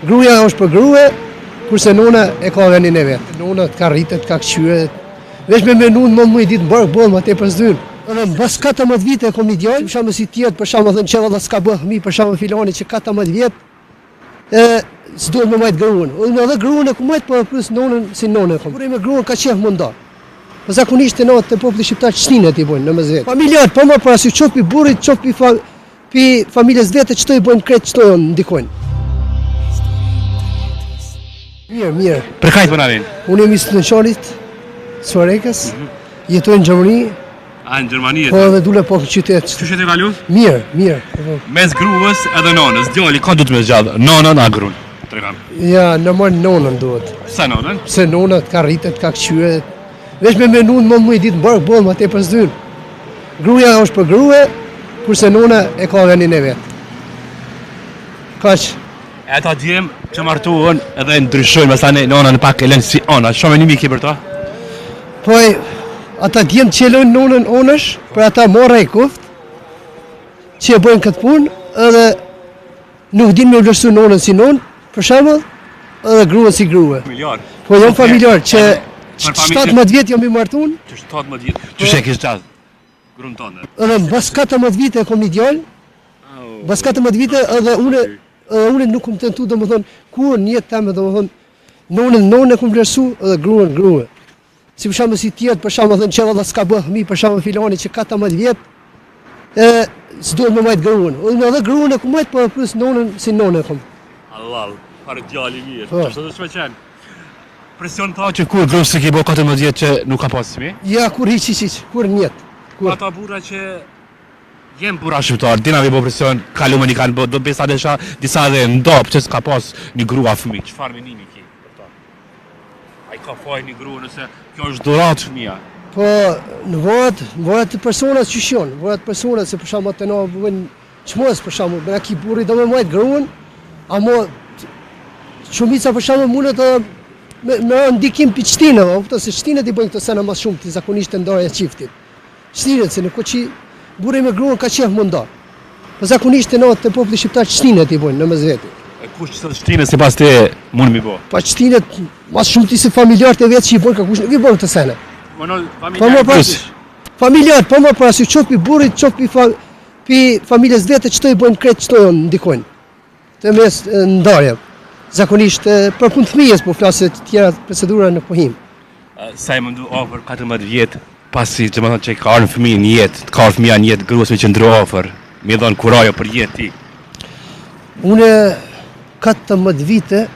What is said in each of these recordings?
Gruaja është për grua, kurse nona e ka venin e vet. Nona ka rritet, ka këshyre. Veç me menu në më ditë në barë bollë, ma te për zdyrë. Edhe mbas 14 vite e kom një djalë, për shembull si tjetë, për shembull thënë që valla s'ka bëh fëmijë, për shembull filani që 14 vjet, s'duhet me majt gruan. Unë edhe gruan e ku majt, po plus nonën si nonë e kom. Kur me gruan ka qef më nda. Po zakonisht e natë të populli shqiptar çtinë ti bojnë në mes vetë. Familjar, po më para si çoft pi burrit, çoft pi familjes vetë çto i bojnë kret, çto ndikojnë. Mirë. Për kajtë për navin? Unë jam i studentërit, Suarekës, jetoj në Gjermani. A, në Gjermani Po edhe dule po në qytet. Që shetë e kalu? Mirë. Mes gruës edhe nonës, djali, ka du të me zgjadë? Nonën a gruën? Ja, në marë nonën duhet. Sa nonën? Se nona ka rritet, ka këshyre. Veç me menu në më ditë në barë bollë, ma te për zdyrë. Gruaja është për grua, kurse nona e ka venin e vetë. Kaq. E ta djem që martuën edhe ndryshojnë, mësane nona në pak e lënë si ona. Shumë e një miki për ta? Po, ata djemë që lënë nonën onësh, për ata morra i kuft, që e bojnë këtë punë, edhe nuk din me vlerësu nonën si nonë, për shembull, edhe gruën si grua. Familjar. Po jam familjar, që 17 vjet jam i martuar. Që 17 vjet. Që she kish gjallë? Gruën tonë. Edhe mbas 14 vite e kom një djalë. Mbas 14 vite edhe unë nuk kom tentu domethënë kur në jetë teme domethënë nonën e kom vlerësu edhe gruën. Si për shembull si tjetë, për shembull thënë që valla s'ka bëh fëmijë, për shembull filani që 14 vjet, s'duhet me majt gruan. Unë edhe gruan e ku majt, po plus nonën si nonë e kom. Allah, parë djali mirë. Po. Çfarë do të shmeqen? Presion ta që kur gruas se ke bë 14 vjet që nuk ka pas fëmijë? Ja, kur hiç, kur njet. Kur Ata burra që jem burra shqiptar, dina me bë presion, kalumë një kanë bë, do besa desha disa dhe ndop që s'ka pas një grua fëmijë. Çfarë menimi ke për ta? Ai ka faj një grua nëse kjo është dhuratë fëmia. po në varet të personat që shjon, varet personat se për shembull të na bën çmos për shembull, me aki burri do me majt gruan, ama shumica për shembull mundet me ndikim pi çtinëve, kupton se çtinët i bëjnë këto sena më shumë ti zakonisht të ndarja e çiftit. Çtinët se në koçi burri me gruan ka qef më nda. Po zakonisht të natë të populli shqiptar çtinët i bëjnë në mes vetë. E kush që të shtinë sipas te mund mi bë? Pa çtinët mas shumë ti se familjarët e vetë që i bëjnë ka kush nuk i bën këtë sene. Po më pas familjar, po më pas çoft pi burrit, çoft pi familjes vetë çto i bëjnë kret, çto ndikojnë. Të mes ndarje. Zakonisht për punë fëmijës po flasë të tjera procedura në pohim. Sa e mundu ofër 14 vjet pasi që më thonë që ka arën fëmijë një jetë, ka arën fëmija një jetë gruas me që ndru ofër, mi dhonë kurajo për jetë ti. Une 14 vite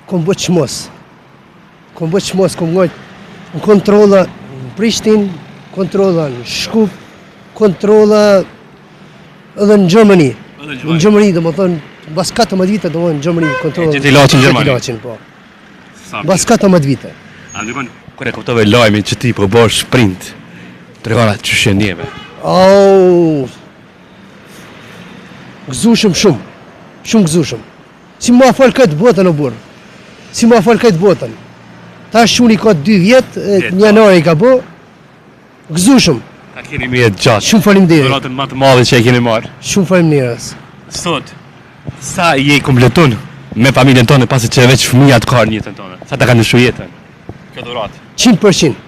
kom bë çmos. Kom ngojt në kontrolla në Prishtinë, kontrolla në Shkup, kontrolla edhe në Gjermani. Në Gjermani domethënë mbas 14 vite domethënë në Gjermani kontrolla. Ti ilaçin në Gjermani. Ilaçin po. Mbas 14 vite. A ndikon kur e kuptove lajmin që ti po bësh sprint. Tregona që shëndjeve. Au. Gëzushëm shumë gëzushëm. Si ma fal këtë botën o burr. Si ma fal këtë botën. Tash unë i ka 2 vjet, në janar i ka bë. Gëzushëm. Ta keni me jetë gjatë. Shumë faleminderit. Dhuratën më të madhe që e keni marrë. Shumë faleminderit. Sot, sa je kompletun me familjen tonë pasi që veç fëmija të karë jetën tonë? Sa ta ka ndryshuar jetën? Kjo dhuratë. 100%.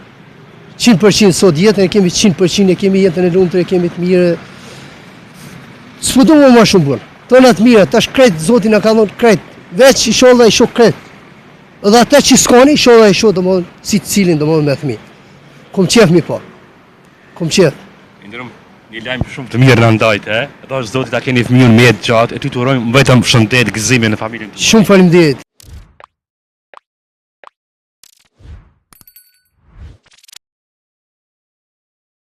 100% sot jetën e kemi 100%, e kemi jetën e lumtur, e kemi të mirë. S'po do më shumë burr. Tona të mira, tash krejt Zoti na ka dhënë krejt. Veç inshallah i shoh krejt. Edhe ata që s'kani, inshallah i shoh domosdoshmë si cilin domosdoshmë me fëmijë. Kom qef mi po. Kom qef. Ndërëm, një lajmë shumë të mirë në ndajtë, e? Edhe është Zoti ta keni fëmijën me jetë gjatë, e ty të urojmë vetëm shëndet, gëzime në familjen. Shumë faleminderit.